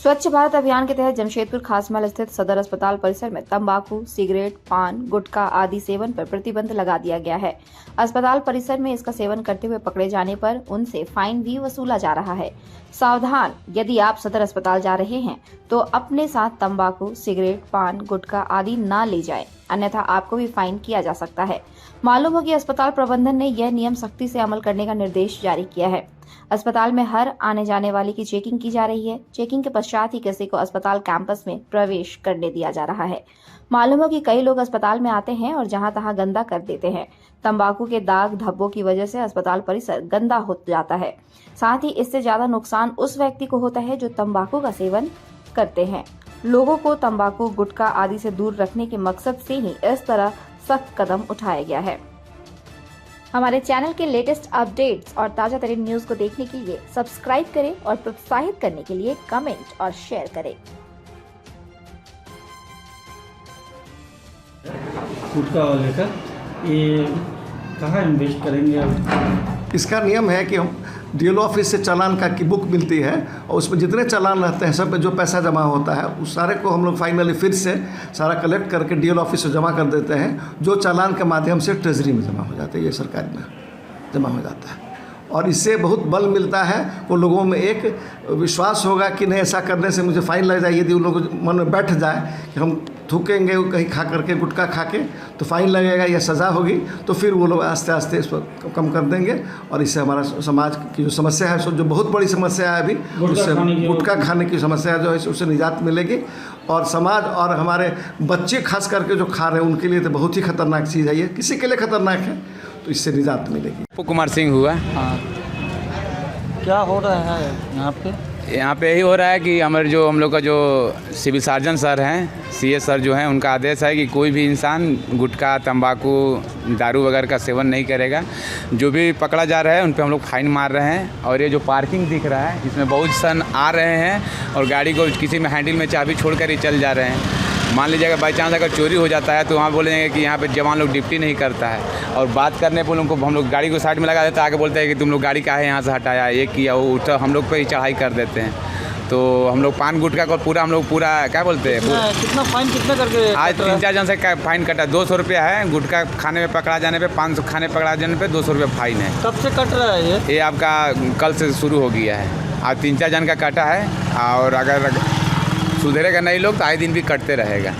स्वच्छ भारत अभियान के तहत जमशेदपुर खासमहल स्थित सदर अस्पताल परिसर में तंबाकू, सिगरेट, पान, गुटखा आदि सेवन पर प्रतिबंध लगा दिया गया है। अस्पताल परिसर में इसका सेवन करते हुए पकड़े जाने पर उनसे फाइन भी वसूला जा रहा है। सावधान, यदि आप सदर अस्पताल जा रहे हैं तो अपने साथ तंबाकू, सिगरेट, पान, गुटखा आदि न ले जाएं, अन्यथा आपको भी फाइन किया जा सकता है। मालूम हो कि अस्पताल प्रबंधन ने यह नियम सख्ती से अमल करने का निर्देश जारी किया है। अस्पताल में हर आने जाने वाले की चेकिंग की जा रही है। चेकिंग के पश्चात ही किसी को अस्पताल कैंपस में प्रवेश करने दिया जा रहा है। मालूम हो कि कई लोग अस्पताल में आते हैं और जहां तहां गंदा कर देते हैं। तंबाकू के दाग धब्बों की वजह से अस्पताल परिसर गंदा हो जाता है। साथ ही इससे ज्यादा नुकसान उस व्यक्ति को होता है जो तंबाकू का सेवन करते हैं। लोगों को तंबाकू, गुटखा आदि से दूर रखने के मकसद से ही इस तरह सख्त कदम उठाया गया है। हमारे चैनल के लेटेस्ट अपडेट्स और ताजा तरीन न्यूज को देखने के लिए सब्सक्राइब करें और प्रोत्साहित करने के लिए कमेंट और शेयर करें। गुटखा वाले का ये कहाँ इन्वेस्ट करेंगे अब? इसका नियम है कि हम डीएलओ ऑफिस से चालान की बुक मिलती है और उसमें जितने चालान रहते हैं सब पे जो पैसा जमा होता है उस सारे को हम लोग फाइनली फिर से सारा कलेक्ट करके डीएलओ ऑफिस से जमा कर देते हैं, जो चालान के माध्यम से ट्रेजरी में जमा हो जाते हैं, ये सरकारी में जमा हो जाता है। और इससे बहुत बल मिलता है, वो लोगों में एक विश्वास होगा कि नहीं ऐसा करने से मुझे फाइन लग जाए। यदि उन लोगों मन में बैठ जाए कि हम थूकेंगे कहीं खा करके, गुटखा खा के तो फाइन लगेगा या सज़ा होगी, तो फिर वो लोग आस्ते आस्ते इस पर कम कर देंगे। और इससे हमारा समाज की जो समस्या है, सो जो बहुत बड़ी समस्या है अभी, उससे गुटखा खाने की समस्या जो है उससे निजात मिलेगी। और समाज और हमारे बच्चे खास करके जो खा रहे हैं उनके लिए तो बहुत ही खतरनाक चीज़ है ये, किसी के लिए खतरनाक है, तो इससे निजात मिलेगी। कुमार सिंह हुआ। हाँ, क्या हो रहा है यहाँ पे? यहाँ पे यही हो रहा है कि हम लोग का जो सिविल सर्जन सर हैं, सीए सर जो हैं, उनका आदेश है कि कोई भी इंसान गुटखा, तंबाकू, दारू वगैरह का सेवन नहीं करेगा। जो भी पकड़ा जा रहा है उन पे हम लोग फाइन मार रहे हैं। और ये जो पार्किंग दिख रहा है इसमें बहुत सन आ रहे हैं और गाड़ी को किसी में हैंडल में चाबी छोड़ कर ही चल जा रहे हैं। मान लीजिएगा बाई चांस अगर चोरी हो जाता है तो वहाँ बोलेंगे कि यहाँ पे जवान लोग ड्यूटी नहीं करता है। और बात करने पर उनको हम लोग गाड़ी को साइड में लगा देते हैं, आगे बोलते हैं कि तुम लोग गाड़ी काहे यहाँ से हटाया, ये किया वो उठा, हम लोग पे ही चढ़ाई कर देते हैं। तो हम लोग पान गुटखा को हम लोग पूरा क्या बोलते हैं, कितना फाइन कितना करके? आज 3-4 जन से फाइन कटा, 200 रुपया है। गुटखा खाने में पकड़ा जाने पे 500, खाने पकड़ा जाने पे 200 रुपया फाइन है। कब से कट रहा है ये? आपका कल से शुरू हो गया है। आज 3-4 जन का कटा है और अगर सुधरेगा नहीं लोग तो आए दिन भी कटते रहेगा।